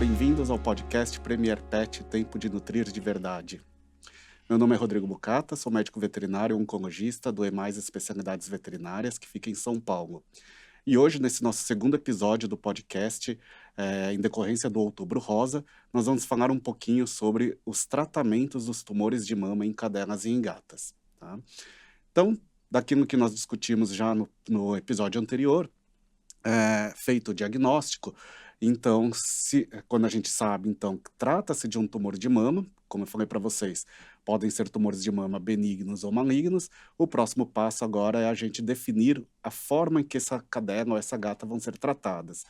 bem-vindos ao podcast Premier Pet Tempo de Nutrir de Verdade. Meu nome é Rodrigo Bucata, sou médico veterinário e oncologista do EMAIS Especialidades Veterinárias, que fica em São Paulo. E hoje, nesse nosso segundo episódio do podcast, em decorrência do Outubro Rosa, nós vamos falar um pouquinho sobre os tratamentos dos tumores de mama em cadelas e em gatas. Tá? Então, daquilo que nós discutimos já no episódio anterior, feito o diagnóstico, então, quando a gente sabe, então, que trata-se de um tumor de mama, como eu falei para vocês, podem ser tumores de mama benignos ou malignos, o próximo passo agora é a gente definir a forma em que essa cadela ou essa gata vão ser tratadas.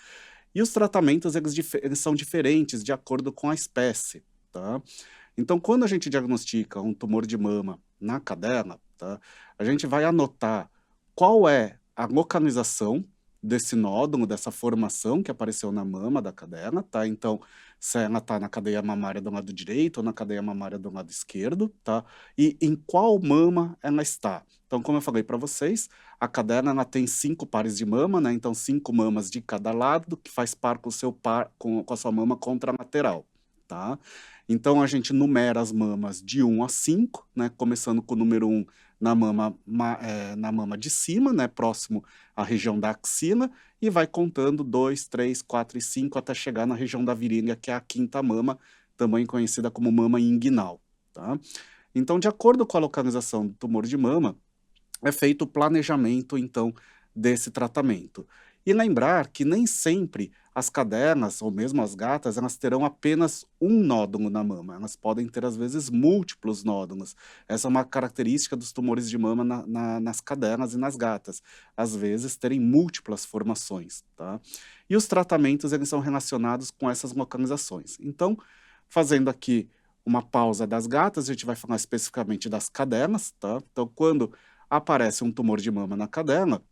E os tratamentos, eles são diferentes de acordo com a espécie, tá? Então, quando a gente diagnostica um tumor de mama na cadela, tá, a gente vai anotar qual é a localização desse nódulo, dessa formação que apareceu na mama da cadela, tá? Então, se ela está na cadeia mamária do lado direito ou na cadeia mamária do lado esquerdo, tá? E em qual mama ela está. Então, como eu falei para vocês, a cadela ela tem 5 pares de mama, né? Então, 5 mamas de cada lado, que faz par com o seu par, com a sua mama contralateral, tá? Então, a gente numera as mamas de 1 a 5, né? Começando com o número 1 na mama de cima, né? Próximo à região da axila, e vai contando 2, 3, 4 e 5 até chegar na região da virilha, que é a 5ª mama, também conhecida como mama inguinal, tá? Então, de acordo com a localização do tumor de mama, é feito o planejamento, então, desse tratamento. E lembrar que nem sempre as cadelas, ou mesmo as gatas, elas terão apenas um nódulo na mama. Elas podem ter, às vezes, múltiplos nódulos. Essa é uma característica dos tumores de mama nas cadelas e nas gatas. Às vezes, terem múltiplas formações, tá? E os tratamentos, eles são relacionados com essas localizações. Então, fazendo aqui uma pausa das gatas, a gente vai falar especificamente das cadelas, tá? Então, quando aparece um tumor de mama na cadela,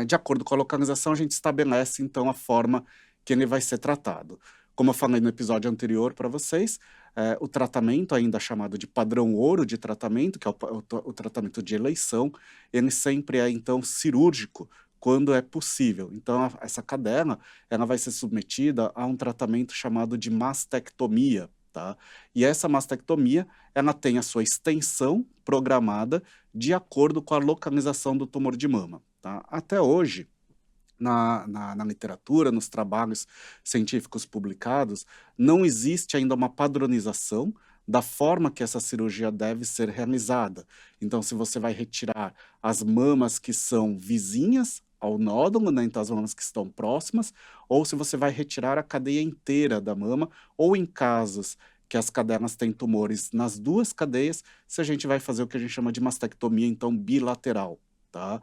de acordo com a localização, a gente estabelece, então, a forma que ele vai ser tratado. Como eu falei no episódio anterior para vocês, o tratamento, ainda chamado de padrão ouro de tratamento, que é o tratamento de eleição, ele sempre é, então, cirúrgico, quando é possível. Então, essa cadela, ela vai ser submetida a um tratamento chamado de mastectomia, tá? E essa mastectomia, ela tem a sua extensão programada de acordo com a localização do tumor de mama. Tá? Até hoje, na literatura, nos trabalhos científicos publicados, não existe ainda uma padronização da forma que essa cirurgia deve ser realizada. Então, se você vai retirar as mamas que são vizinhas ao nódulo, né, então as mamas que estão próximas, ou se você vai retirar a cadeia inteira da mama, ou em casos que as cadelas têm tumores nas duas cadeias, se a gente vai fazer o que a gente chama de mastectomia, então, bilateral, tá?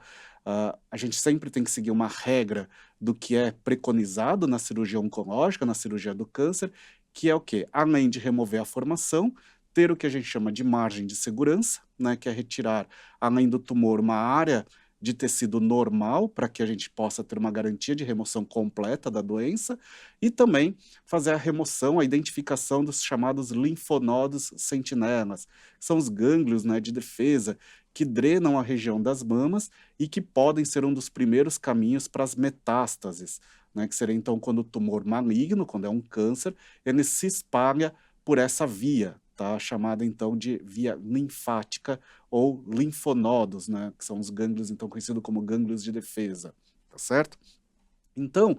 A gente sempre tem que seguir uma regra do que é preconizado na cirurgia oncológica, na cirurgia do câncer, que é o quê? Além de remover a formação, ter o que a gente chama de margem de segurança, né, que é retirar, além do tumor, uma área de tecido normal, para que a gente possa ter uma garantia de remoção completa da doença, e também fazer a remoção, a identificação dos chamados linfonodos sentinelas, que são os gânglios, né, de defesa, que drenam a região das mamas e que podem ser um dos primeiros caminhos para as metástases, né, que seria então quando o tumor maligno, quando é um câncer, ele se espalha por essa via, tá, chamada então de via linfática ou linfonodos, né, que são os gânglios então conhecidos como gânglios de defesa, tá certo? Então,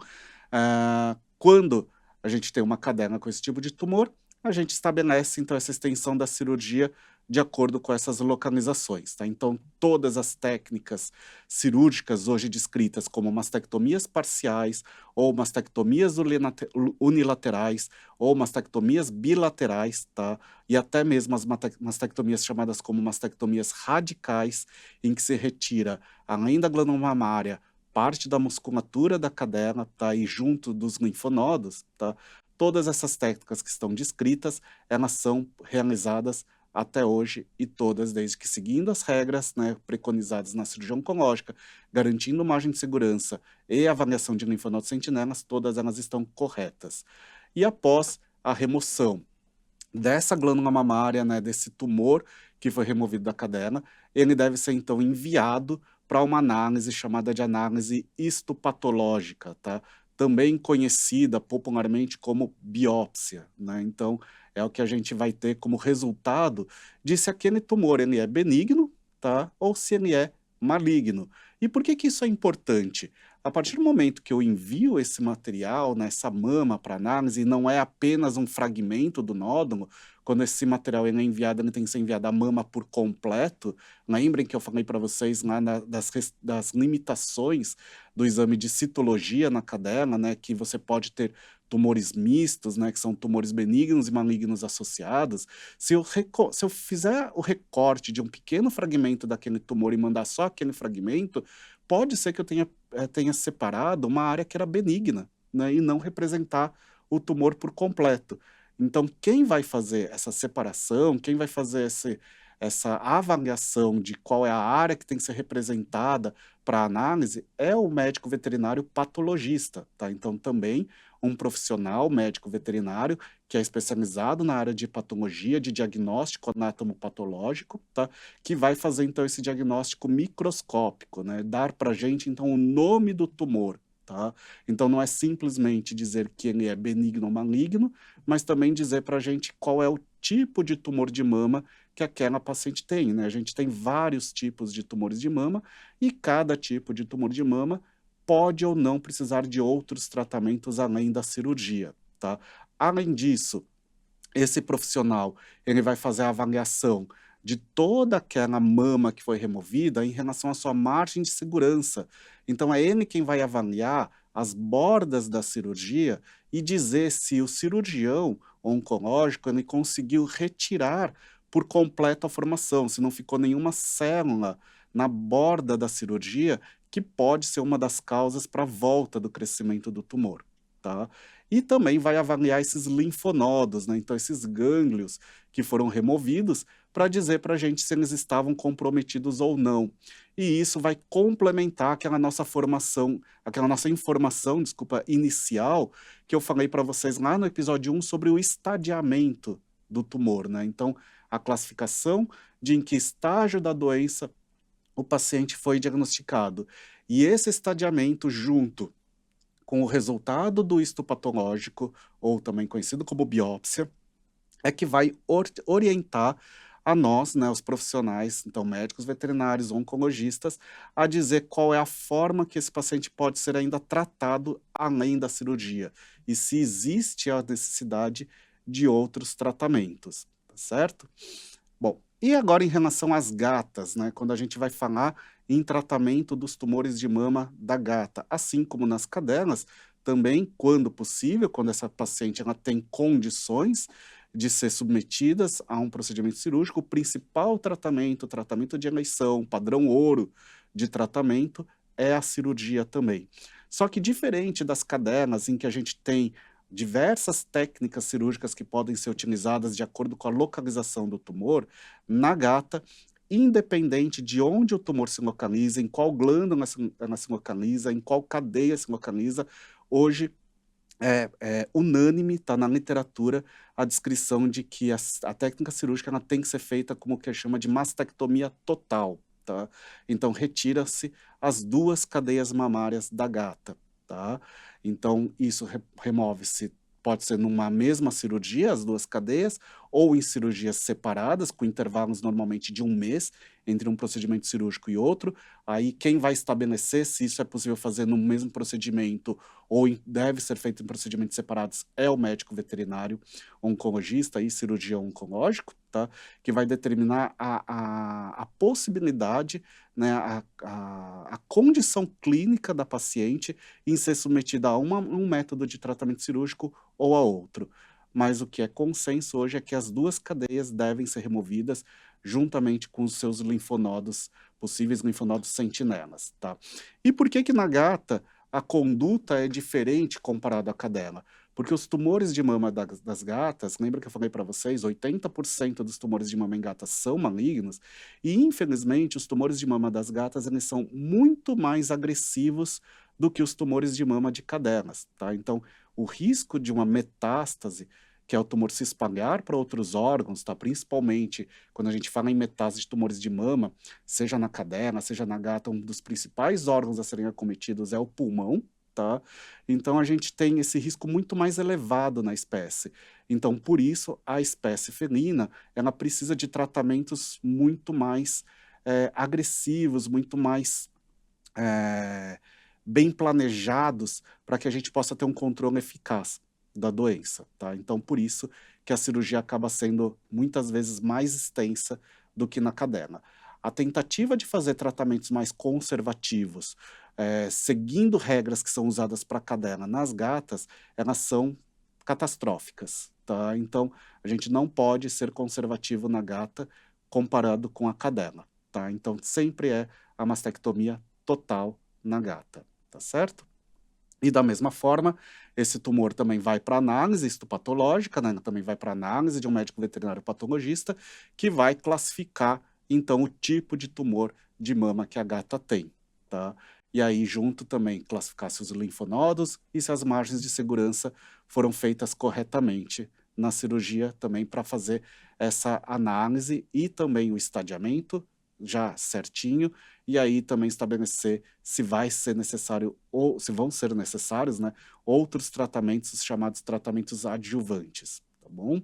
quando a gente tem uma cadela com esse tipo de tumor, a gente estabelece, então, essa extensão da cirurgia de acordo com essas localizações, tá? Então, todas as técnicas cirúrgicas hoje descritas como mastectomias parciais, ou mastectomias unilaterais, ou mastectomias bilaterais, tá? E até mesmo as mastectomias chamadas como mastectomias radicais, em que se retira, além da glândula mamária, parte da musculatura da cadela, tá? E junto dos linfonodos, tá? Todas essas técnicas que estão descritas, elas são realizadas até hoje, e todas desde que seguindo as regras, né, preconizadas na cirurgia oncológica, garantindo margem de segurança e avaliação de linfonodos sentinelas, todas elas estão corretas. E após a remoção dessa glândula mamária, né, desse tumor que foi removido da cadela, ele deve ser então enviado para uma análise chamada de análise histopatológica, tá? também conhecida popularmente como biópsia, né? Então, é o que a gente vai ter como resultado de se aquele tumor ele é benigno, tá? Ou se ele é maligno. E por que que isso é importante? A partir do momento que eu envio esse material, né, essa mama para análise, e não é apenas um fragmento do nódulo, quando esse material ele é enviado, ele tem que ser enviado a mama por completo. Lembrem que eu falei para vocês lá das limitações do exame de citologia na cadela, né, que você pode ter tumores mistos, né, que são tumores benignos e malignos associados. Se eu fizer o recorte de um pequeno fragmento daquele tumor e mandar só aquele fragmento, pode ser que eu tenha separado uma área que era benigna, né, e não representar o tumor por completo. Então, quem vai fazer essa separação, quem vai fazer essa avaliação de qual é a área que tem que ser representada para análise é o médico veterinário patologista, tá? Então, também um profissional médico veterinário que é especializado na área de patologia, de diagnóstico anatomopatológico, tá? Que vai fazer, então, esse diagnóstico microscópico, né? Dar para a gente, então, o nome do tumor, tá? Então, não é simplesmente dizer que ele é benigno ou maligno, mas também dizer para a gente qual é o tipo de tumor de mama que aquela paciente tem, né? A gente tem vários tipos de tumores de mama e cada tipo de tumor de mama pode ou não precisar de outros tratamentos além da cirurgia, tá? Além disso, esse profissional, ele vai fazer a avaliação de toda aquela mama que foi removida em relação à sua margem de segurança. Então é ele quem vai avaliar as bordas da cirurgia e dizer se o cirurgião oncológico ele conseguiu retirar por completo a formação, se não ficou nenhuma célula na borda da cirurgia, que pode ser uma das causas para a volta do crescimento do tumor, tá? E também vai avaliar esses linfonodos, né? Então, esses gânglios que foram removidos, para dizer para a gente se eles estavam comprometidos ou não. E isso vai complementar aquela nossa formação, aquela nossa informação, desculpa, inicial, que eu falei para vocês lá no episódio 1 sobre o estadiamento do tumor, né? Então, a classificação de em que estágio da doença o paciente foi diagnosticado. E esse estadiamento, junto com o resultado do histopatológico, ou também conhecido como biópsia, é que vai orientar a nós, né, os profissionais, então médicos veterinários, oncologistas, a dizer qual é a forma que esse paciente pode ser ainda tratado além da cirurgia, e se existe a necessidade de outros tratamentos, tá certo? Bom, e agora em relação às gatas, né, quando a gente vai falar em tratamento dos tumores de mama da gata, assim como nas cadelas, também, quando possível, quando essa paciente ela tem condições de ser submetidas a um procedimento cirúrgico, o principal tratamento, o tratamento de eleição, padrão ouro de tratamento, é a cirurgia também. Só que diferente das cadelas, em que a gente tem diversas técnicas cirúrgicas que podem ser utilizadas de acordo com a localização do tumor, na gata, independente de onde o tumor se localiza, em qual glândula ela se localiza, em qual cadeia se localiza, hoje é unânime, está na literatura, a descrição de que a técnica cirúrgica ela tem que ser feita como o que chama de mastectomia total, tá? Então, retira-se as duas cadeias mamárias da gata, tá? Então, isso remove-se, pode ser numa mesma cirurgia, as duas cadeias, ou em cirurgias separadas, com intervalos normalmente de 1 mês entre um procedimento cirúrgico e outro. Aí, quem vai estabelecer se isso é possível fazer no mesmo procedimento ou deve ser feito em procedimentos separados é o médico veterinário, oncologista e cirurgião oncológico, tá? Que vai determinar a possibilidade, né, a condição clínica da paciente em ser submetida a um método de tratamento cirúrgico ou a outro. Mas o que é consenso hoje é que as duas cadeias devem ser removidas juntamente com os seus linfonodos, possíveis linfonodos sentinelas, tá? E por que que na gata a conduta é diferente comparado à cadela? Porque os tumores de mama das gatas, lembra que eu falei para vocês, 80% dos tumores de mama em gatas são malignos, e infelizmente os tumores de mama das gatas eles são muito mais agressivos do que os tumores de mama de cadelas, tá? Então, o risco de uma metástase, que é o tumor se espalhar para outros órgãos, tá? Principalmente quando a gente fala em metástase de tumores de mama, seja na cadela, seja na gata, um dos principais órgãos a serem acometidos é o pulmão, tá? Então a gente tem esse risco muito mais elevado na espécie. Então, por isso, a espécie felina, ela precisa de tratamentos muito mais agressivos, muito mais eh, bem planejados, para que a gente possa ter um controle eficaz da doença, tá? Então, por isso que a cirurgia acaba sendo muitas vezes mais extensa do que na cadena. A tentativa de fazer tratamentos mais conservativos, seguindo regras que são usadas para a cadena nas gatas, elas são catastróficas, tá? Então, a gente não pode ser conservativo na gata comparado com a cadela, tá? Então, sempre é a mastectomia total na gata, tá certo? E da mesma forma, esse tumor também vai para análise histopatológica, né, também vai para análise de um médico veterinário patologista, que vai classificar, então, o tipo de tumor de mama que a gata tem, tá? E aí, junto também, classificar se os linfonodos e se as margens de segurança foram feitas corretamente na cirurgia também para fazer essa análise e também o estadiamento já certinho, e aí também estabelecer se vai ser necessário ou se vão ser necessários, né, outros tratamentos, os chamados tratamentos adjuvantes, tá bom?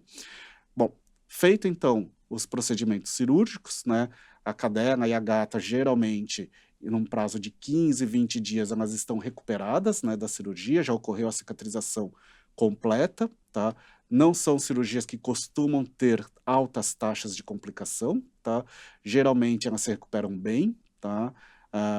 Bom, feito então os procedimentos cirúrgicos, né, a cadela e a gata geralmente, em um prazo de 15, 20 dias, elas estão recuperadas, né, da cirurgia, já ocorreu a cicatrização completa, tá? Não são cirurgias que costumam ter altas taxas de complicação, tá? Geralmente elas se recuperam bem, tá?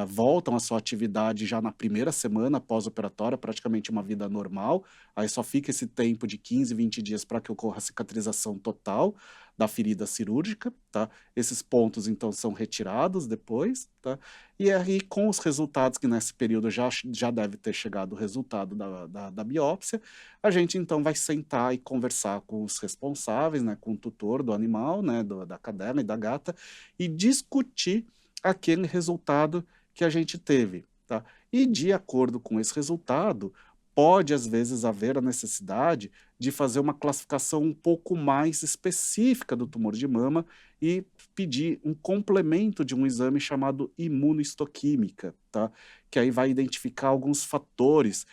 Voltam à sua atividade já na primeira semana pós-operatória, praticamente uma vida normal, aí só fica esse tempo de 15, 20 dias para que ocorra a cicatrização total da ferida cirúrgica, tá? Esses pontos, então, são retirados depois, tá? E aí, com os resultados, que nesse período já deve ter chegado o resultado da biópsia, a gente, então, vai sentar e conversar com os responsáveis, né, com o tutor do animal, né, da cadela e da gata, e discutir aquele resultado que a gente teve, tá? E de acordo com esse resultado, pode às vezes haver a necessidade de fazer uma classificação um pouco mais específica do tumor de mama e pedir um complemento de um exame chamado imunohistoquímica, tá? Que aí vai identificar alguns fatores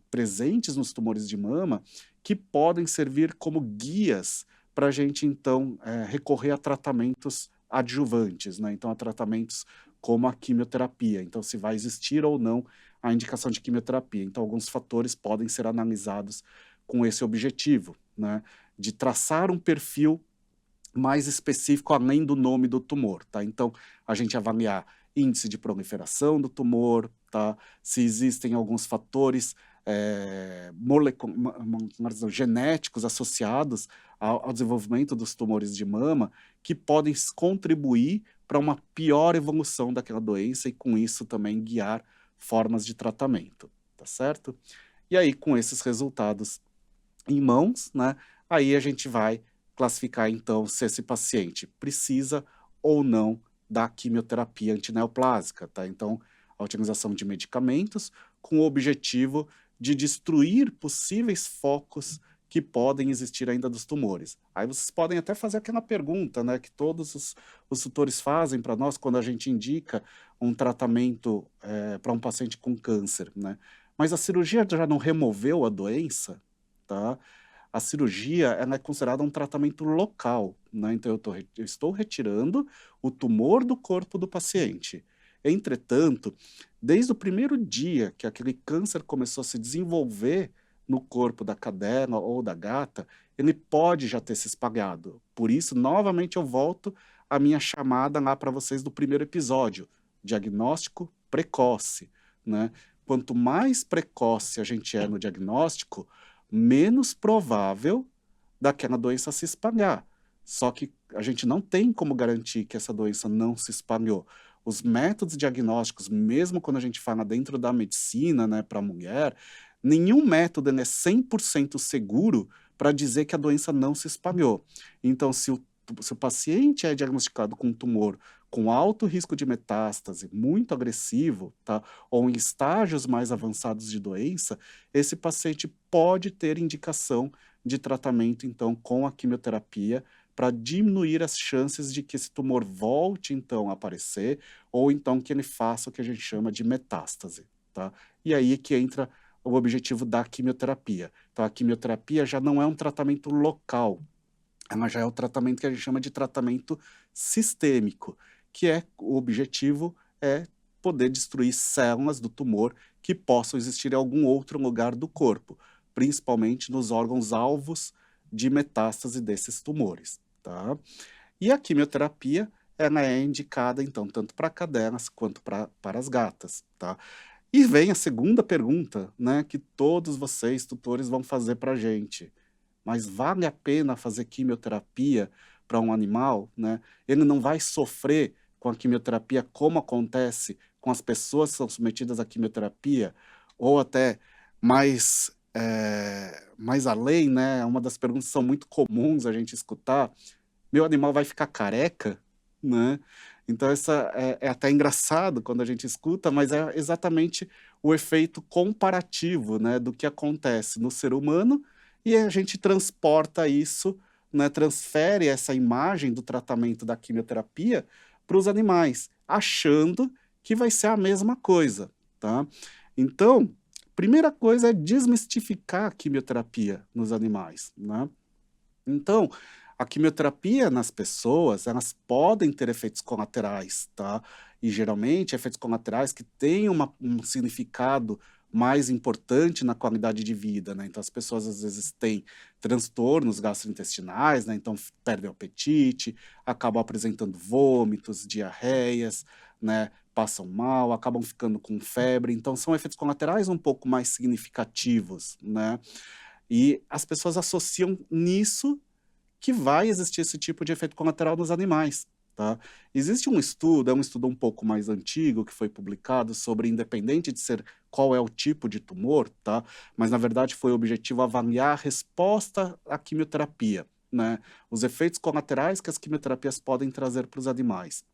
presentes nos tumores de mama que podem servir como guias para a gente então recorrer a tratamentos adjuvantes, né? Então, a tratamentos como a quimioterapia. Então, se vai existir ou não a indicação de quimioterapia. Então, alguns fatores podem ser analisados com esse objetivo, né? De traçar um perfil mais específico além do nome do tumor, tá? Então, a gente avaliar índice de proliferação do tumor, tá? Se existem alguns fatores genéticos associados ao desenvolvimento dos tumores de mama que podem contribuir para uma pior evolução daquela doença e, com isso, também guiar formas de tratamento, tá certo? E aí, com esses resultados em mãos, né, aí a gente vai classificar, então, se esse paciente precisa ou não da quimioterapia antineoplásica, tá? Então, a utilização de medicamentos com o objetivo de destruir possíveis focos que podem existir ainda dos tumores. Aí vocês podem até fazer aquela pergunta, né, que todos os tutores fazem para nós quando a gente indica um tratamento para um paciente com câncer, né? Mas a cirurgia já não removeu a doença, tá? A cirurgia, ela é considerada um tratamento local, né, então eu estou retirando o tumor do corpo do paciente. Entretanto, desde o primeiro dia que aquele câncer começou a se desenvolver no corpo da cadela ou da gata, ele pode já ter se espalhado. Por isso, novamente, eu volto à minha chamada lá para vocês do primeiro episódio, diagnóstico precoce, né? Quanto mais precoce a gente é no diagnóstico, menos provável daquela doença se espalhar. Só que a gente não tem como garantir que essa doença não se espalhou. Os métodos diagnósticos, mesmo quando a gente fala dentro da medicina, né, para a mulher, nenhum método ele é 100% seguro para dizer que a doença não se espalhou. Então, se o paciente é diagnosticado com um tumor com alto risco de metástase, muito agressivo, tá, ou em estágios mais avançados de doença, esse paciente pode ter indicação de tratamento, então, com a quimioterapia, para diminuir as chances de que esse tumor volte, então, a aparecer, ou então que ele faça o que a gente chama de metástase, tá? E aí é que entra o objetivo da quimioterapia. Então a quimioterapia já não é um tratamento local, ela já é o tratamento que a gente chama de tratamento sistêmico, que é o objetivo é poder destruir células do tumor que possam existir em algum outro lugar do corpo, principalmente nos órgãos alvos de metástase desses tumores, tá? E a quimioterapia, ela é indicada, então, tanto para cadelas quanto para as gatas, tá? E vem a segunda pergunta, né, que todos vocês, tutores, vão fazer para a gente. Mas vale a pena fazer quimioterapia para um animal, né? Ele não vai sofrer com a quimioterapia como acontece com as pessoas que são submetidas à quimioterapia, ou até mais além, né? Uma das perguntas que são muito comuns a gente escutar: meu animal vai ficar careca, né? Então essa é até engraçado quando a gente escuta, mas é exatamente o efeito comparativo, né, do que acontece no ser humano, e a gente transporta isso, né, transfere essa imagem do tratamento da quimioterapia para os animais, achando que vai ser a mesma coisa, tá? Então, primeira coisa é desmistificar a quimioterapia nos animais, né? Então, a quimioterapia nas pessoas, elas podem ter efeitos colaterais, tá? E geralmente efeitos colaterais que têm um significado mais importante na qualidade de vida, né? Então as pessoas às vezes têm transtornos gastrointestinais, né? Então perdem o apetite, acabam apresentando vômitos, diarreias, né? Passam mal, acabam ficando com febre. Então são efeitos colaterais um pouco mais significativos, né? E as pessoas associam nisso que vai existir esse tipo de efeito colateral nos animais, tá? Existe um estudo, é um estudo um pouco mais antigo, que foi publicado sobre, independente de ser qual é o tipo de tumor, tá? Mas na verdade foi o objetivo avaliar a resposta à quimioterapia, né? Os efeitos colaterais que as quimioterapias podem trazer para os animais.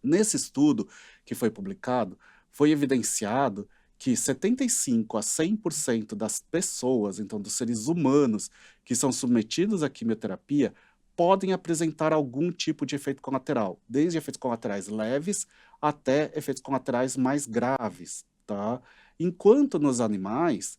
Nesse estudo que foi publicado, foi evidenciado que 75 a 100% das pessoas, então dos seres humanos que são submetidos à quimioterapia, podem apresentar algum tipo de efeito colateral, desde efeitos colaterais leves até efeitos colaterais mais graves, tá? Enquanto nos animais,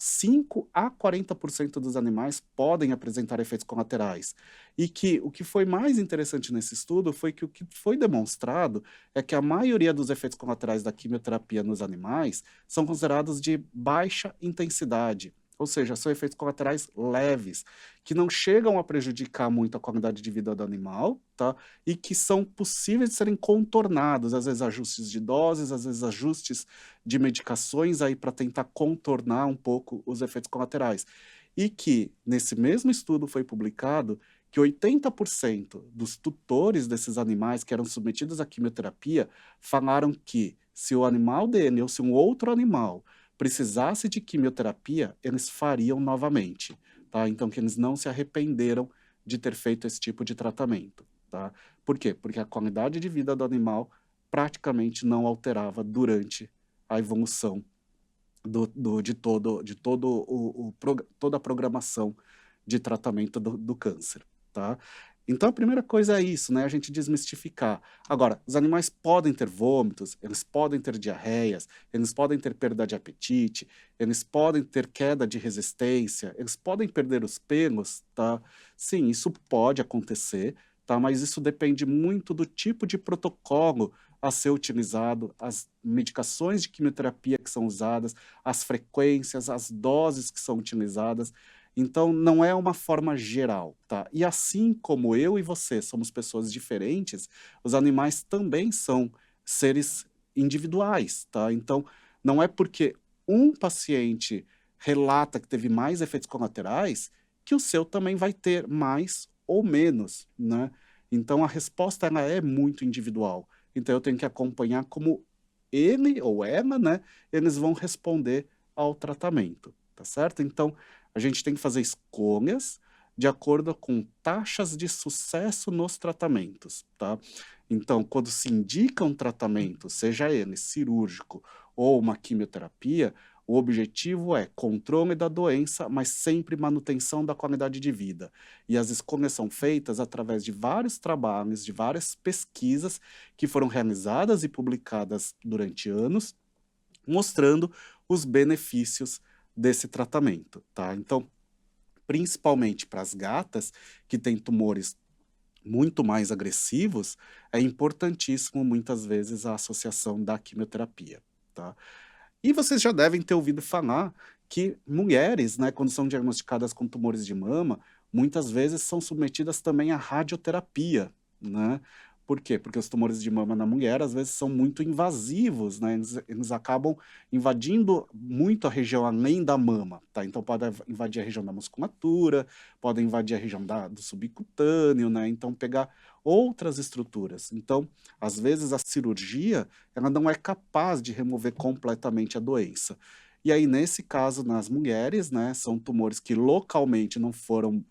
5 a 40% dos animais podem apresentar efeitos colaterais. E que o que foi mais interessante nesse estudo foi que o que foi demonstrado é que a maioria dos efeitos colaterais da quimioterapia nos animais são considerados de baixa intensidade, ou seja, são efeitos colaterais leves, que não chegam a prejudicar muito a qualidade de vida do animal, tá? E que são possíveis de serem contornados, às vezes ajustes de doses, às vezes ajustes de medicações aí para tentar contornar um pouco os efeitos colaterais. E que, nesse mesmo estudo foi publicado que 80% dos tutores desses animais que eram submetidos à quimioterapia falaram que se o animal dele ou se um outro animal precisasse de quimioterapia, eles fariam novamente, tá? Então que eles não se arrependeram de ter feito esse tipo de tratamento, tá? Por quê? Porque a qualidade de vida do animal praticamente não alterava durante a evolução de toda a programação de tratamento do câncer, tá? Então a primeira coisa é isso, né, a gente desmistificar. Agora, os animais podem ter vômitos, eles podem ter diarreias, eles podem ter perda de apetite, eles podem ter queda de resistência, eles podem perder os pelos, tá? Sim, isso pode acontecer, tá? Mas isso depende muito do tipo de protocolo a ser utilizado, as medicações de quimioterapia que são usadas, as frequências, as doses que são utilizadas. Então, não é uma forma geral, tá? E assim como eu e você somos pessoas diferentes, os animais também são seres individuais, tá? Então, não é porque um paciente relata que teve mais efeitos colaterais que o seu também vai ter mais ou menos, né? Então, a resposta ela é muito individual. Então, eu tenho que acompanhar como ele ou ela, né, eles vão responder ao tratamento, tá certo? Então, a gente tem que fazer escolhas de acordo com taxas de sucesso nos tratamentos, tá? Então, quando se indica um tratamento, seja ele cirúrgico ou uma quimioterapia, o objetivo é controle da doença, mas sempre manutenção da qualidade de vida. E as escolhas são feitas através de vários trabalhos, de várias pesquisas que foram realizadas e publicadas durante anos, mostrando os benefícios desse tratamento, tá? Então, principalmente para as gatas que têm tumores muito mais agressivos, é importantíssimo muitas vezes a associação da quimioterapia, tá? E vocês já devem ter ouvido falar que mulheres, né, quando são diagnosticadas com tumores de mama, muitas vezes são submetidas também à radioterapia, né? Por quê? Porque os tumores de mama na mulher, às vezes, são muito invasivos, né? Eles acabam invadindo muito a região além da mama, tá? Então, pode invadir a região da musculatura, podem invadir a região do subcutâneo, né? Então, pegar outras estruturas. Então, às vezes, a cirurgia ela não é capaz de remover completamente a doença. E aí, nesse caso, nas mulheres, né, são tumores que localmente não foram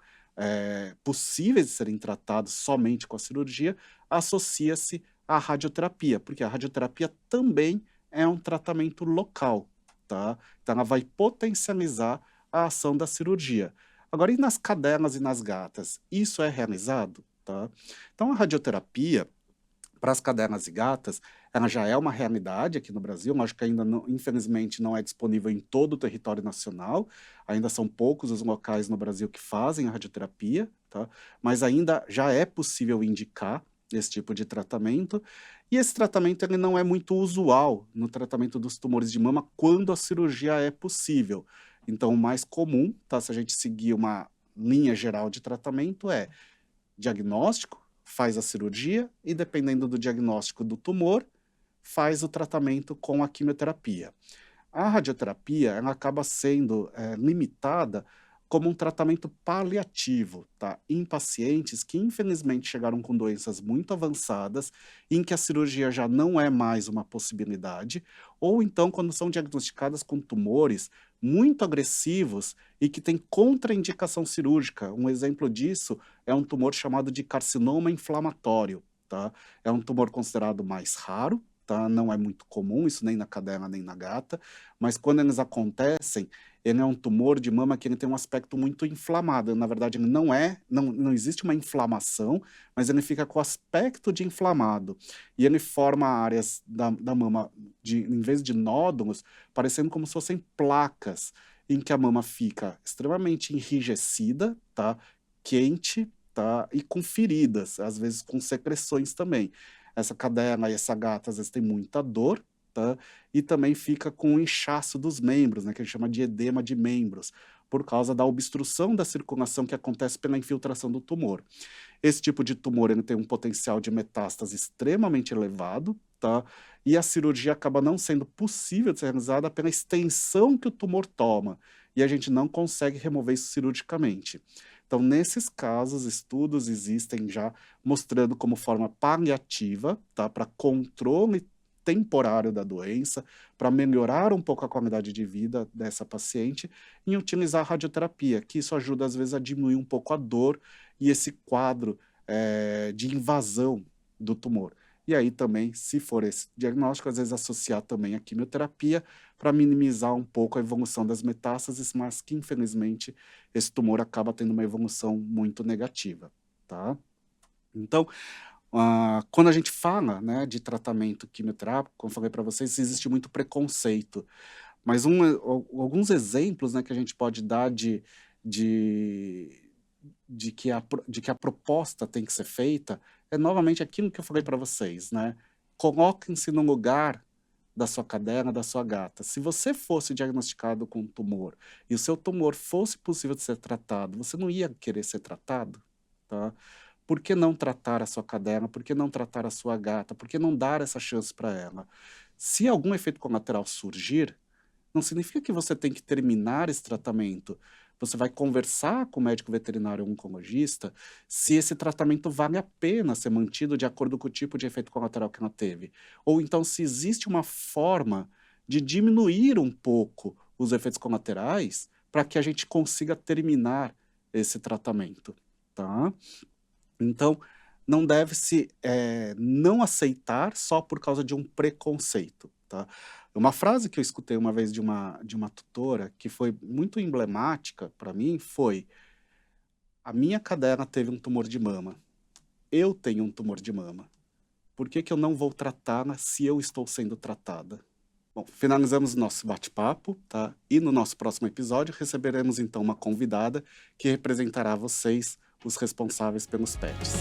possíveis de serem tratados somente com a cirurgia, associa-se à radioterapia, porque a radioterapia também é um tratamento local, tá? Então, ela vai potencializar a ação da cirurgia. Agora, e nas cadelas e nas gatas? Isso é realizado, tá? Então, a radioterapia para as cadelas e gatas, ela já é uma realidade aqui no Brasil, mas que ainda não, infelizmente não é disponível em todo o território nacional. Ainda são poucos os locais no Brasil que fazem a radioterapia, tá? Mas ainda já é possível indicar esse tipo de tratamento. E esse tratamento ele não é muito usual no tratamento dos tumores de mama quando a cirurgia é possível. Então, o mais comum, tá? Se a gente seguir uma linha geral de tratamento, é diagnóstico, faz a cirurgia e, dependendo do diagnóstico do tumor, faz o tratamento com a quimioterapia. A radioterapia ela acaba sendo limitada como um tratamento paliativo, tá? Em pacientes que infelizmente chegaram com doenças muito avançadas, em que a cirurgia já não é mais uma possibilidade, ou então quando são diagnosticadas com tumores muito agressivos e que têm contraindicação cirúrgica. Um exemplo disso é um tumor chamado de carcinoma inflamatório, tá? É um tumor considerado mais raro, tá? Não é muito comum, isso nem na cadela nem na gata, mas quando eles acontecem, ele é um tumor de mama que ele tem um aspecto muito inflamado. Na verdade, ele não existe uma inflamação, mas ele fica com aspecto de inflamado. E ele forma áreas da mama, em vez de nódulos, parecendo como se fossem placas, em que a mama fica extremamente enrijecida, tá? Quente, tá? E com feridas, às vezes com secreções também. Essa cadela e essa gata, às vezes, tem muita dor, tá? E também fica com o inchaço dos membros, né, que a gente chama de edema de membros, por causa da obstrução da circulação que acontece pela infiltração do tumor. Esse tipo de tumor ele tem um potencial de metástase extremamente elevado, tá? E a cirurgia acaba não sendo possível de ser realizada pela extensão que o tumor toma, e a gente não consegue remover isso cirurgicamente. Então, nesses casos, estudos existem já mostrando como forma paliativa, tá? Para controle temporário da doença, para melhorar um pouco a qualidade de vida dessa paciente, em utilizar a radioterapia, que isso ajuda às vezes a diminuir um pouco a dor e esse quadro de invasão do tumor. E aí também, se for esse diagnóstico, às vezes associar também a quimioterapia para minimizar um pouco a evolução das metástases, mas que infelizmente esse tumor acaba tendo uma evolução muito negativa, tá? Então, quando a gente fala, né, de tratamento quimioterápico, como eu falei para vocês, existe muito preconceito. Mas alguns exemplos, né, que a gente pode dar de, de que a proposta tem que ser feita é novamente aquilo que eu falei para vocês, né? Coloquem-se no lugar da sua cadela, da sua gata. Se você fosse diagnosticado com um tumor e o seu tumor fosse possível de ser tratado, você não ia querer ser tratado, tá? Por que não tratar a sua cadela? Por que não tratar a sua gata? Por que não dar essa chance para ela? Se algum efeito colateral surgir, não significa que você tem que terminar esse tratamento. Você vai conversar com o médico veterinário ou oncologista se esse tratamento vale a pena ser mantido de acordo com o tipo de efeito colateral que ela teve. Ou então se existe uma forma de diminuir um pouco os efeitos colaterais para que a gente consiga terminar esse tratamento, tá? Então, não deve-se não aceitar só por causa de um preconceito, tá? Uma frase que eu escutei uma vez de uma tutora, que foi muito emblemática para mim, foi: "A minha cadela teve um tumor de mama. Eu tenho um tumor de mama. Por que que eu não vou tratá-la se eu estou sendo tratada?". Bom, finalizamos o nosso bate-papo, tá? E no nosso próximo episódio receberemos então uma convidada que representará vocês, os responsáveis pelos pets.